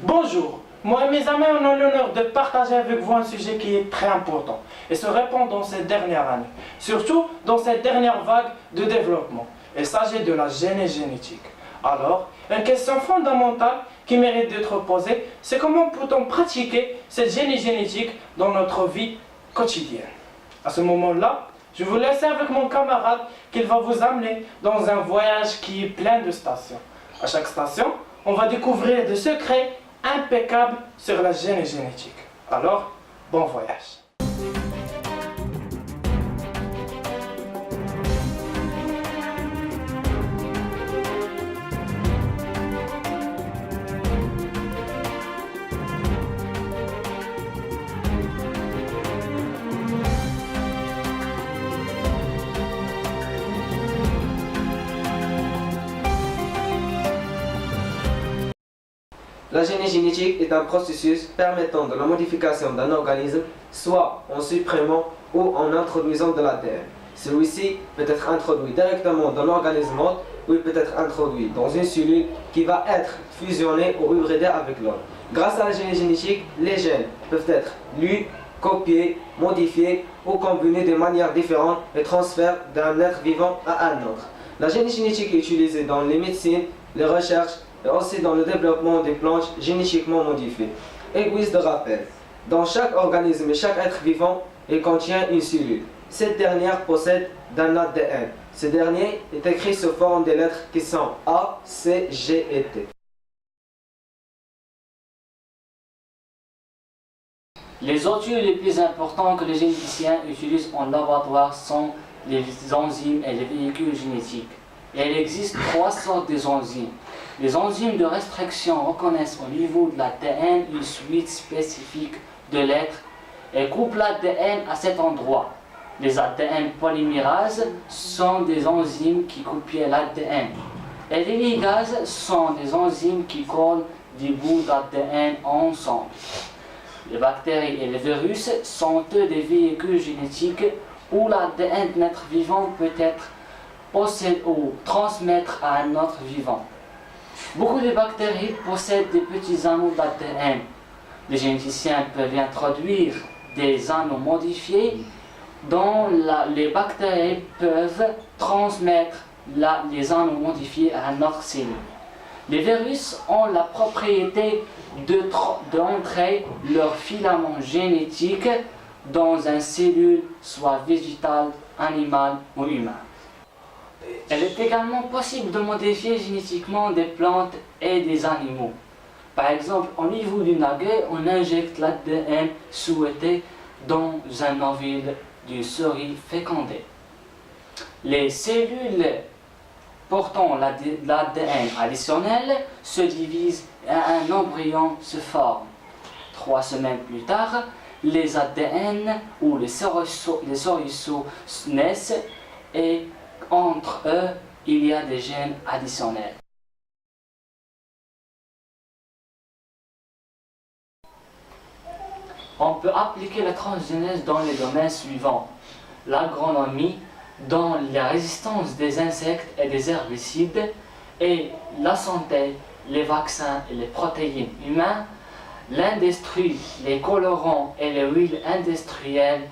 Bonjour, moi et mes amis on a l'honneur de partager avec vous un sujet qui est très important et se répand dans ces dernières années, surtout dans cette dernière vague de développement. Il s'agit de la génétique. Alors, une question fondamentale qui mérite d'être posée, c'est comment peut-on pratiquer cette génétique dans notre vie quotidienne. À ce moment-là, je vous laisse avec mon camarade qui va vous amener dans un voyage qui est plein de stations. À chaque station, on va découvrir des secrets impeccables sur la génétique. Alors, bon voyage. La génétique est un processus permettant de la modification d'un organisme, soit en supprimant ou en introduisant de l'ADN. Celui-ci peut être introduit directement dans l'organisme hôte ou il peut être introduit dans une cellule qui va être fusionnée ou hybridée avec l'autre. Grâce à la génétique, les gènes peuvent être lus, copiés, modifiés ou combinés de manière différente et transférés d'un être vivant à un autre. La génétique est utilisée dans les médecines, les recherches, et aussi dans le développement des plantes génétiquement modifiées. Égoïste de rappel, dans chaque organisme et chaque être vivant, il contient une cellule. Cette dernière possède d'un ADN. Ce dernier est écrit sous forme de lettres qui sont A, C, G et T. Les outils les plus importants que les généticiens utilisent en laboratoire sont les enzymes et les véhicules génétiques. Et il existe trois sortes d'enzymes. Les enzymes de restriction reconnaissent au niveau de l'ADN une suite spécifique de lettres et coupent l'ADN à cet endroit. Les ADN polymérases sont des enzymes qui copient l'ADN. Et les ligases sont des enzymes qui collent des bouts d'ADN ensemble. Les bactéries et les virus sont eux des véhicules génétiques où l'ADN d'un être vivant peut être possède ou transmettre à un autre vivant. Beaucoup de bactéries possèdent des petits anneaux d'ADN. Les généticiens peuvent introduire des anneaux modifiés dont les bactéries peuvent transmettre les anneaux modifiés à une autre cellule. Les virus ont la propriété d'entrer leur filament génétique dans une cellule, soit végétale, animale ou humaine. Il est également possible de modifier génétiquement des plantes et des animaux. Par exemple, au niveau du naguet, on injecte l'ADN souhaité dans un ovule du souris fécondé. Les cellules portant l'ADN additionnel se divisent et un embryon se forme. 3 semaines plus tard, les ADN ou les sorisseaux naissent et entre eux, il y a des gènes additionnels. On peut appliquer la transgénèse dans les domaines suivants. L'agronomie, dans la résistance des insectes et des herbicides, et la santé, les vaccins et les protéines humaines, l'industrie, les colorants et les huiles industrielles,